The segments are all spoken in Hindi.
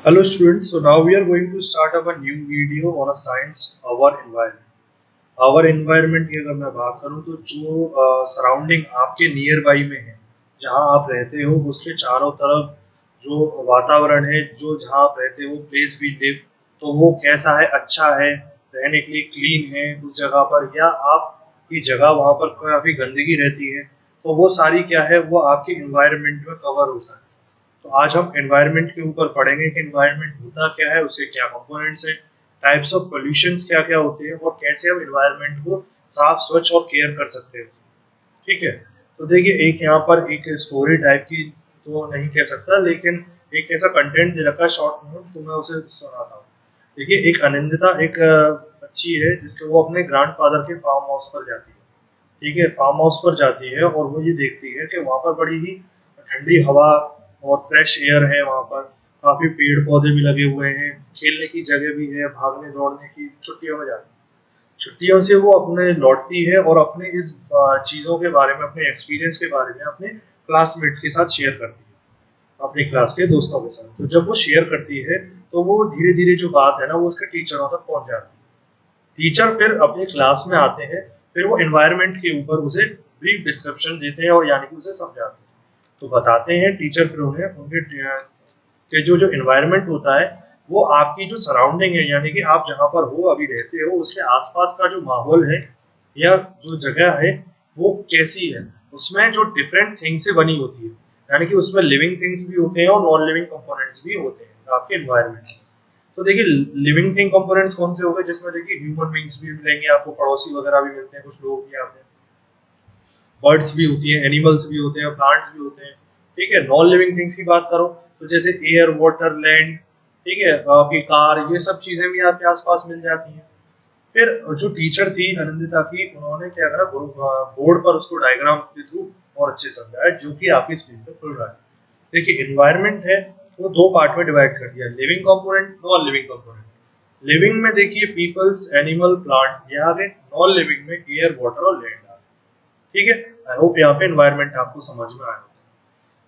Hello students, so now we are going to start our new video on a science our environment. Our environment की अगर मैं बात करूँ तो जो सराउंडिंग आपके नियर बाई में है, जहाँ आप रहते हो उसके चारों तरफ जो वातावरण है, जो जहाँ आप रहते हो प्लेस वी लिव, तो वो कैसा है, अच्छा है, रहने के लिए क्लीन है उस जगह पर, या आपकी जगह वहाँ पर काफ़ी गंदगी रहती है, तो वो सारी क्या है वो आपके इन्वायरमेंट में कवर होता है। तो आज हम एनवायरनमेंट के ऊपर पढ़ेंगे कि एनवायरनमेंट होता क्या है, उसके क्या कंपोनेंट्स हैं, टाइप्स ऑफ पोल्यूशंस क्या क्या होते हैं और कैसे हम एनवायरनमेंट को साफ स्वच्छ और केयर कर सकते हैं। ठीक है, तो देखिए एक यहाँ पर एक स्टोरी टाइप की तो नहीं कह सकता, लेकिन एक ऐसा कंटेंट दे रखा है शॉर्ट नोट, तो मैं उसे सुनाता हूँ। देखिए एक अनिंदिता एक बच्ची है जिसके वो अपने ग्रैंडफादर के फार्म हाउस पर जाती है। ठीक है, फार्म हाउस पर जाती है और वो ये देखती है कि वहाँ पर बड़ी ही ठंडी हवा और फ्रेश एयर है, वहाँ पर काफी पेड़ पौधे भी लगे हुए हैं, खेलने की जगह भी है, भागने दौड़ने की। छुट्टियों में जाती है, छुट्टियों से वो अपने लौटती है और अपने इस चीजों के बारे में, अपने एक्सपीरियंस के बारे में अपने क्लासमेट के साथ शेयर करती है, अपनी क्लास के दोस्तों के साथ। तो जब वो शेयर करती है तो वो धीरे धीरे जो बात है ना वो उसके टीचरों तक पहुंच जाती है। टीचर फिर अपने क्लास में आते हैं, फिर वो एनवायरनमेंट के ऊपर उसे ब्रीफ डिस्क्रिप्शन देते हैं और यानी कि उसे समझाते हैं। तो बताते हैं टीचर फिर उन्हें उनके के जो जो एनवायरनमेंट होता है वो आपकी जो सराउंडिंग है, यानी कि आप जहाँ पर हो अभी रहते हो उसके आसपास का जो माहौल है या जो जगह है वो कैसी है, उसमें जो डिफरेंट थिंग्स से बनी होती है, यानी कि उसमें लिविंग थिंग्स भी होते हैं और नॉन लिविंग कंपोनेंट्स भी होते हैं आपके एनवायरनमेंट। तो देखिए लिविंग थिंग कंपोनेंट्स कौन से हो गए, जिसमें देखिए ह्यूमन बींग्स भी मिलेंगे आपको, पड़ोसी वगैरह भी मिलते हैं, कुछ लोग भी आते हैं, बर्ड्स भी होती है, एनिमल्स भी होते हैं, प्लांट्स भी होते हैं। ठीक है, नॉन लिविंग थिंग्स की बात करो तो जैसे एयर, वाटर, लैंड, ठीक है, आपकी कार, ये सब चीजें भी आपके आसपास मिल जाती हैं। फिर जो टीचर थी आनंदिता की, उन्होंने क्या करा, बोर्ड पर उसको डायग्राम के थ्रू और अच्छे समझाया, जो कि आपकी स्क्रीन पर खुल रहा है। देखिए एनवायरनमेंट है वो दो पार्ट में डिवाइड कर दिया, living component, non living component. Living में देखिए पीपल्स, एनिमल, प्लांट ये आ गए, नॉन लिविंग में एयर, वाटर और लैंड आ गए। ठीक है, आई होप यहाँ पे एनवायरनमेंट आपको समझ में आया।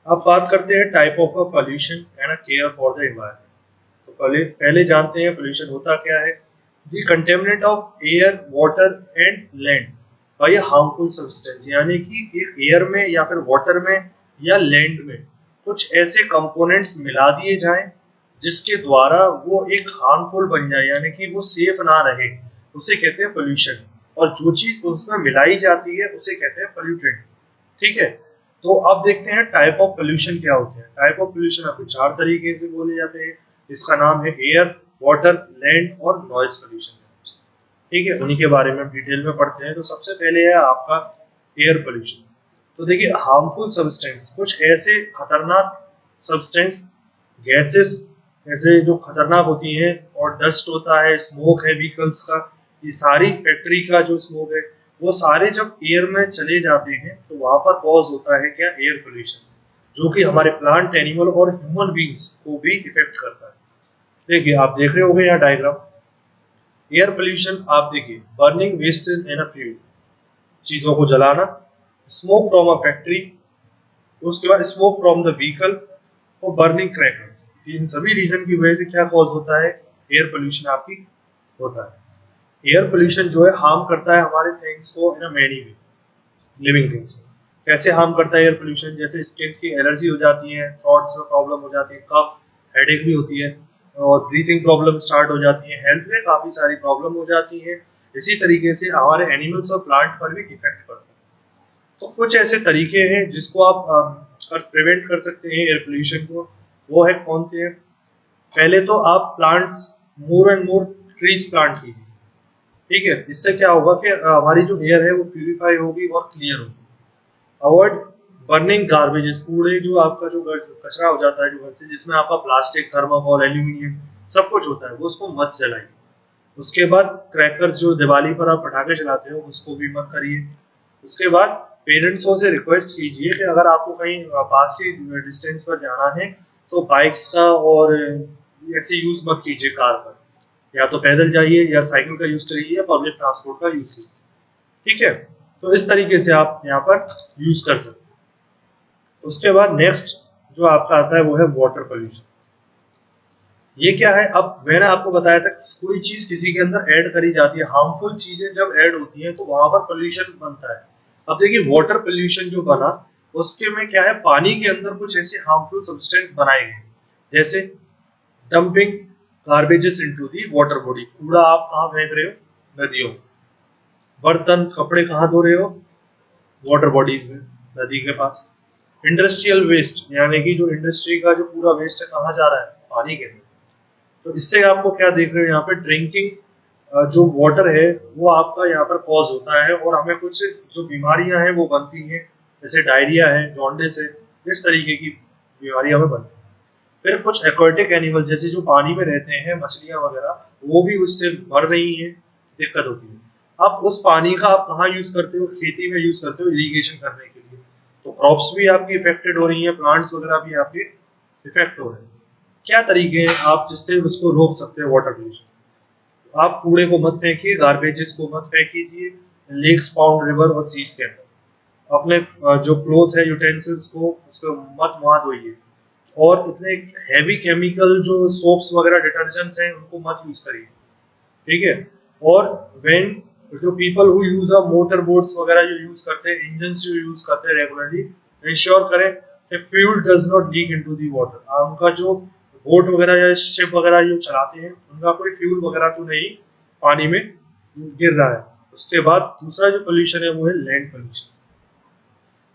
अब बात करते हैं type of a pollution and a care for the environment. तो पहले जानते हैं पोल्यूशन होता क्या है। The contaminate of air, water and land by a harmful substance, यानी कि एक एयर में या फिर वाटर में या लैंड में कुछ ऐसे कंपोनेंट्स मिला दिए जाएं जिसके द्वारा वो एक हार्मफुल बन जाए, यानी कि वो सेफ ना रहे, उसे कहते हैं पोल्यूशन। और जो चीज उसमें मिलाई जाती है उसे कहते हैं पोल्यूटेंट। ठीक है, तो अब देखते हैं टाइप ऑफ पोल्यूशन क्या होते हैं। टाइप ऑफ पोल्यूशन आपको चार तरीके से बोले जाते हैं, इसका नाम है एयर, वाटर, लैंड और नॉइज पोल्यूशन। ठीक है, उन्हीं के बारे में डिटेल में पढ़ते हैं। तो सबसे पहले है आपका एयर पोल्यूशन। तो देखिए हार्मफुल सब्सटेंस, कुछ ऐसे खतरनाक सब्सटेंस, गैसेस ऐसे जो खतरनाक होती हैं, और डस्ट होता है, स्मोक है व्हीकल्स का, ये सारी फैक्ट्री का जो स्मोक है, वो सारे जब एयर में चले जाते हैं तो वहां पर कॉज होता है क्या, एयर पोल्यूशन, जो कि हमारे प्लांट, एनिमल और ह्यूमन बींग्स को भी इफेक्ट करता है। देखिए आप देख रहे होंगे यहाँ डायग्राम, एयर पोल्यूशन आप देखिए, burning wastage in a fuel, चीजों को जलाना, स्मोक फ्रॉम अ फैक्ट्री, उसके बाद स्मोक फ्रॉम द व्हीकल और बर्निंग क्रैकर्स। इन सभी रीजन की वजह से क्या कॉज होता है, एयर पोल्यूशन आपकी होता है। एयर पोल्यूशन जो है हार्म करता है हमारे थिंग्स को in a many way, living things को। कैसे हार्म करता है एयर पोल्यूशन, जैसे स्किन की एलर्जी हो जाती है, थ्रोट्स में प्रॉब्लम हो जाती है, कफ, हेडेक भी होती है, और ब्रीथिंग प्रॉब्लम स्टार्ट हो जाती है, हेल्थ में काफी सारी प्रॉब्लम हो जाती है। इसी तरीके से हमारे एनिमल्स और प्लांट पर भी इफेक्ट पड़ता है। तो कुछ ऐसे तरीके हैं जिसको आप प्रिवेंट कर सकते हैं एयर पोल्यूशन को, वो है कौन से है। पहले तो आप plants, more and more trees plant कीजिए। ठीक है, इससे क्या होगा कि हमारी जो एयर है वो प्यूरिफाई होगी और क्लियर होगी। अवॉइड बर्निंग गार्बेजेस, कूड़े जो आपका जो कचरा हो जाता है जो घर से, जिसमें आपका प्लास्टिक, थर्माकोल, एल्यूमिनियम सब कुछ होता है, वो उसको मत जलाइए। उसके बाद क्रैकर्स, जो दिवाली पर आप पटाखे चलाते हो, उसको भी मत करिए। उसके बाद पेरेंट्सों से रिक्वेस्ट कीजिए कि अगर आपको कहीं पास के डिस्टेंस पर जाना है तो बाइक्स का और ऐसे यूज मत कीजिए, कार का, या तो पैदल जाइए या साइकिल का यूज करिए या पब्लिक ट्रांसपोर्ट का यूज कीजिए। ठीक है, तो इस तरीके से आप यहाँ पर यूज कर सकते हैं। उसके बाद नेक्स्ट जो आपका आता है वो है वाटर पोल्यूशन। ये क्या है, अब मैंने आपको बताया था कि कोई चीज किसी के अंदर ऐड करी जाती है, हार्मफुल चीजें जब ऐड होती हैं तो वहां पर पोल्यूशन बनता है। अब देखिए वाटर पोल्यूशन जो बना, उसके में क्या है, पानी के अंदर कुछ ऐसे हार्मफुल सब्सटेंस बनाए गए, जैसे dumping garbages into the water body, कूड़ा आप कहाँ फेंक रहे हो, नदियों, बर्तन कपड़े कहाँ धो रहे हो, वाटर बॉडीज में, नदी के पास। इंडस्ट्रियल वेस्ट यानी कि जो इंडस्ट्री का जो पूरा वेस्ट है कहाँ जा रहा है, पानी के अंदर। तो इससे आपको क्या देख रहे हो यहाँ पे, ड्रिंकिंग जो वाटर है वो आपका यहाँ पर कॉज होता है, और हमें कुछ जो बीमारियां हैं वो बनती हैं, जैसे डायरिया है, जॉन्डिस है, इस तरीके की बीमारियां हमें बनती हैं। फिर कुछ एक्वाटिक एनिमल जैसे जो पानी में रहते हैं, मछलियां वगैरह, वो भी उससे मर रही हैं, दिक्कत होती है। अब उस पानी का आप कहाँ यूज करते हो, खेती में यूज करते हो इरिगेशन करने के लिए, तो क्रॉप्स भी आपकी इफेक्टेड हो रही हैं, प्लांट्स वगैरह भी आपके इफेक्ट हो रहे हैं। क्या तरीके हैं आप जिससे उसको रोक सकते हैं वाटर पोल्यूशन? आप कूड़े को मत फेंकिए, गार्बेजेस को मत फेंकीजिए लेक्स, पाउंड, रिवर और सीज के अंदर। अपने जो क्लोथ है, यूटेंसिल्स को उसको मत वहां धोइए, और इतने हैवी केमिकल जो सोप्स वगैरह डिटर्जेंट्स हैं उनको मत यूज करिए, ठीक है। और व्हेन जो people who use a motor boats वगैरह जो यूज करते हैं, इंजन जो यूज करते हैं रेगुलरली, इंश्योर करें कि fuel does not leak into the water. उनका जो बोट वगैरह या शिप वगैरह जो चलाते हैं उनका कोई फ्यूल वगैरह तो नहीं पानी में गिर रहा है। उसके बाद दूसरा जो पोल्यूशन है वो है लैंड पोल्यूशन।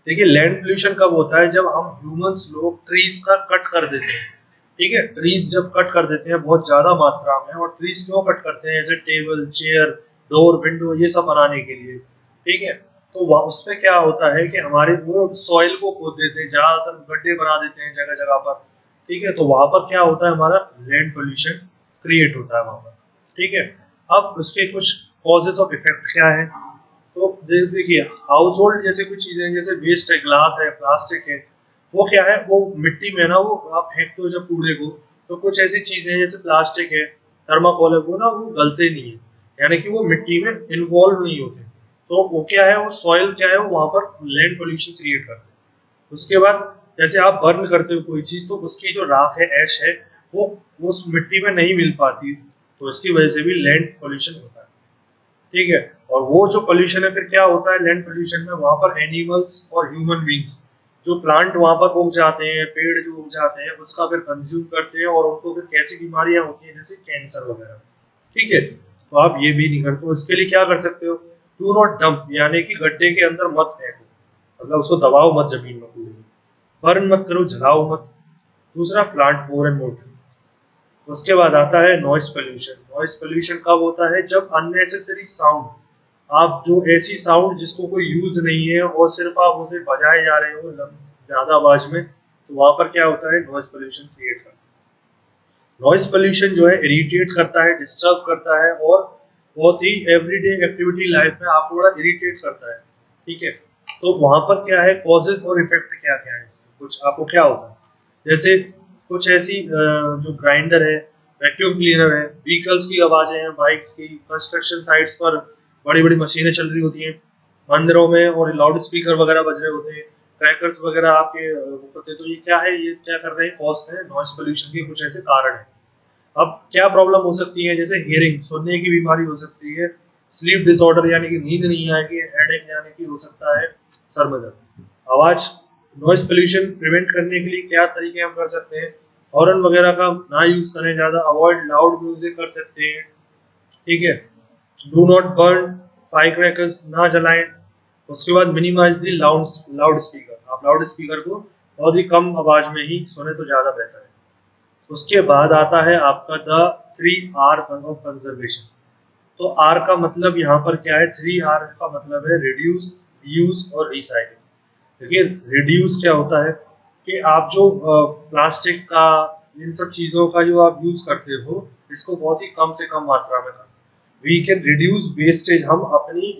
देखिए लैंड पोल्यूशन कब होता है, जब हम ह्यूमंस लोग ट्रीज का कट कर देते हैं, ठीक है। ट्रीज जब कट कर देते हैं बहुत ज्यादा मात्रा में, और ट्रीज क्यों कट करते हैं, जैसे टेबल, चेयर, डोर, विंडो, ये सब बनाने के लिए, ठीक है। तो उसमें क्या होता है कि हमारे वो सॉइल को खोद देते हैं, ज्यादातर गड्ढे बना देते हैं जगह जगह पर, ठीक है। तो वहां पर क्या होता है, हमारा लैंड पोल्यूशन क्रिएट होता है वहां पर, ठीक है। अब उसके कुछ कॉजेस ऑफ इफेक्ट क्या है, तो देखिए हाउस होल्ड जैसे कुछ चीजें, जैसे वेस्ट है, ग्लास है, प्लास्टिक है, वो क्या है, वो मिट्टी में ना, वो आप फेंकते हो जब कूड़े को, तो कुछ ऐसी चीजें हैं जैसे प्लास्टिक है, थर्माकोल है, वो ना वो गलते नहीं है, यानी कि वो मिट्टी में इन्वॉल्व नहीं होते। तो वो क्या है, वो सॉइल क्या है, वो वहां पर लैंड पोल्यूशन क्रिएट करते हैं। उसके बाद जैसे आप बर्न करते हो कोई चीज, तो उसकी जो राख है, ऐश है, वो उस मिट्टी में नहीं मिल पाती, तो इसकी वजह से भी लैंड पोल्यूशन होता है, ठीक है। और वो जो पोल्यूशन है, फिर क्या होता है लैंड पोल्यूशन में, वहां पर एनिमल्स और ह्यूमन बींग्स, जो प्लांट वहां पर उग जाते हैं, पेड़ जो उग जाते हैं, उसका फिर कंज्यूम करते हैं, और उनको फिर कैसी बीमारियां होती हैं, जैसे कैंसर वगैरह, ठीक है। तो आप ये भी नहीं करते, उसके लिए क्या कर सकते हो, डू नॉट डंप, यानी कि गड्ढे के अंदर मत फेंको, मतलब उसको दबाओ मत जमीन में, कूड़े बर्न मत करो, जलाओ मत। दूसरा, प्लांट मोर एंड मोर। उसके बाद आता है नॉइस पोल्यूशन। नॉइस पोल्यूशन कब होता है, जब अननेसेसरी साउंड, आप जो ऐसी साउंड जिसको कोई यूज नहीं है और सिर्फ आप उसे बजाए जा रहे हो ज्यादा आवाज में, तो वहां पर क्या होता है, नॉइस पोल्यूशन क्रिएट करता है। नॉइस पोल्यूशन जो है इरिटेट करता है, डिस्टर्ब करता है, और बहुत ही एवरीडे एक्टिविटी लाइफ में आपको बड़ा इरिटेट करता है, ठीक है। तो वहां पर क्या है, कॉजेस और इफेक्ट क्या क्या है इसके, कुछ आपको क्या होता है, जैसे कुछ ऐसी जो ग्राइंडर है, वैक्यूम क्लीनर है, व्हीकल्स की आवाजें हैं, बाइक्स की, कंस्ट्रक्शन साइट्स पर बड़ी बड़ी मशीनें चल रही होती हैं, मंदिरों में और लाउड स्पीकर वगैरह बज रहे होते हैं, क्रैकर्स वगैरह आपके होते हैं। तो ये क्या है, ये क्या कर रहे हैं, कॉज है नॉइस पोल्यूशन के, कुछ ऐसे कारण है। अब क्या प्रॉब्लम हो सकती है, जैसे हियरिंग, सुनने की बीमारी हो सकती है, स्लीप डिसऑर्डर यानी कि नींद नहीं आएगी, हेडेक यानी कि हो सकता है सर में दर्द। आवाज, नॉइस पोल्यूशन प्रिवेंट करने के लिए क्या तरीके हम कर सकते हैं, हॉर्न वगैरह का ना यूज करें ज्यादा, अवॉइड लाउड म्यूजिक कर सकते हैं, ठीक है। डू नॉट बर्न फायरक्रैकर्स, ना जलाएं। उसके बाद मिनिमाइज दी लाउड स्पीकर, आप लाउड स्पीकर को बहुत ही कम आवाज में ही सुने तो ज्यादा बेहतर है। उसके बाद आता है आपका द 3R ऑफ कंजर्वेशन। तो आर का मतलब यहाँ पर क्या है, 3R का मतलब है रिड्यूस, रीयूज और रिसाइकिल। देखिए रिड्यूस क्या होता है कि आप जो प्लास्टिक का, इन सब चीजों का जो आप यूज करते हो, इसको बहुत ही कम से कम मात्रा में करें। वी कैन रिड्यूस वेस्टेज, हम अपनी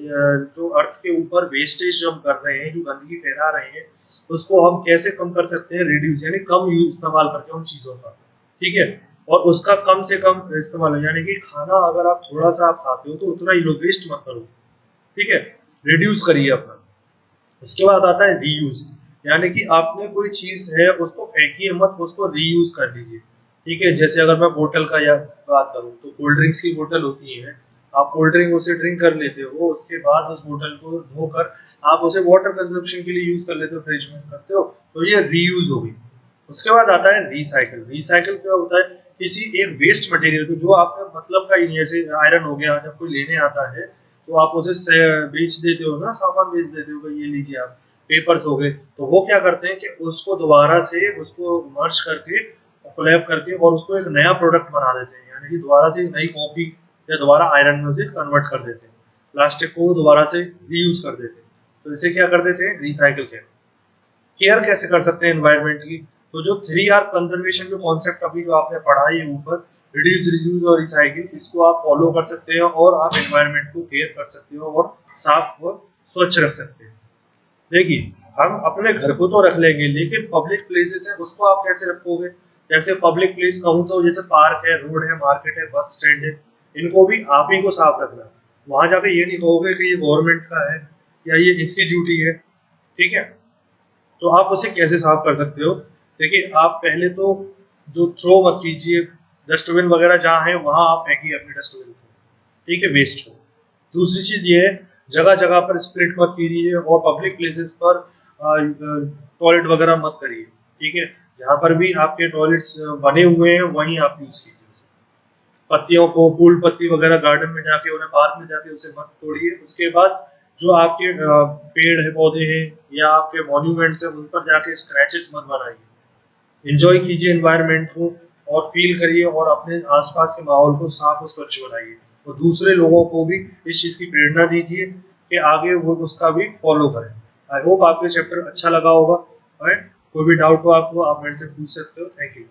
जो अर्थ के ऊपर वेस्टेज हम कर रहे हैं, जो गंदगी फैला रहे हैं, उसको हम कैसे कम कर सकते हैं, रिड्यूस यानी कम यूज इस्तेमाल करके उन चीजों का, ठीक है। और उसका कम से कम इस्तेमाल, यानी कि खाना अगर आप थोड़ा सा आप खाते हो तो उतना ही लो, वेस्ट मत करो, ठीक है, रिड्यूस करिए अपना। उसके बाद आता है रीयूज, यानी कि आपने कोई चीज है उसको फेंकिए मत, उसको रीयूज कर लीजिए, ठीक है। जैसे अगर मैं बोतल का या बात करूँ तो कोल्ड ड्रिंक्स की बोतल होती है, आप कोल्ड ड्रिंक उसे ड्रिंक कर लेते हो, उसके बाद उस बोतल को धोकर आप उसे वाटर कंजप्शन के लिए यूज कर लेते हो, फ्रिज में करते हो, तो ये रीयूज हो गई। उसके बाद आता है रिसाइकिल। रिसाइकिल क्या होता है, किसी एक वेस्ट मटेरियल को जो आपका मतलब का ही नहीं है, जैसे आयरन हो गया, जब कोई लेने आता है तो आप उसे बेच देते हो ना, सामान बेच देते हो कि ये लीजिए आप। पेपर्स हो गए, तो वो क्या करते हैं कि उसको दोबारा से उसको मर्ज करके, कोलैब करके और उसको एक नया प्रोडक्ट बना देते हैं, यानी कि दोबारा से एक नई कॉपी या दोबारा आयरन में उसे कन्वर्ट कर देते हैं, प्लास्टिक को दोबारा से रीयूज कर देते हैं। तो इसे क्या कर देते हैं, रिसाइकिल कहते हैं। केयर कैसे कर सकते हैं एनवायरनमेंट की, तो जो 3R कंजर्वेशन जो कॉन्सेप्ट अभी जो आपने पढ़ा है ऊपर, रिड्यूस, रिड्यूस और रिसाइकिल, इसको आप फॉलो कर सकते हैं और आप एनवायरनमेंट को केयर कर सकते हो और साफ और स्वच्छ रख सकते हैं। देखिए, हम अपने घर को तो रख लेंगे, लेकिन पब्लिक प्लेसेस है उसको आप कैसे रखोगे। जैसे पब्लिक प्लेस कहूँ तो जैसे पार्क है, रोड है, मार्केट है, बस स्टैंड है, इनको भी आप ही को साफ रखना है। वहां जाके ये नहीं कहोगे कि ये गवर्नमेंट का है या ये इसकी ड्यूटी है। ठीक है, तो आप उसे कैसे साफ कर सकते हो। देखिए, आप पहले तो जो थ्रो मत कीजिए, डस्टबिन वगैरह जहाँ है वहां आप फेंकिए अपने डस्टबिन से, ठीक है, वेस्ट को। दूसरी चीज ये है, जगह जगह पर स्प्लिट मत कीजिए और पब्लिक प्लेसेस पर टॉयलेट वगैरह मत करिए। ठीक है, जहाँ पर भी आपके टॉयलेट्स बने हुए हैं वहीं आप यूज कीजिए उसे। पत्तियों को, फूल पत्ती वगैरह गार्डन में जाके, उन्हें पार्क में जाके उसे मत तोड़िए। उसके बाद जो आपके पेड़ है, पौधे हैं या आपके मॉन्यूमेंट्स हैं, उन पर जाके स्क्रैचेस मत बनाइए। एंजॉय कीजिए एनवायरनमेंट को और फील करिए और अपने आसपास के माहौल को साफ और स्वच्छ बनाइए और दूसरे लोगों को भी इस चीज की प्रेरणा दीजिए कि आगे वो उसका भी फॉलो करें। आई होप आपको चैप्टर अच्छा लगा होगा। कोई भी डाउट हो आपको, आप मेरे से पूछ सकते हो। Thank you.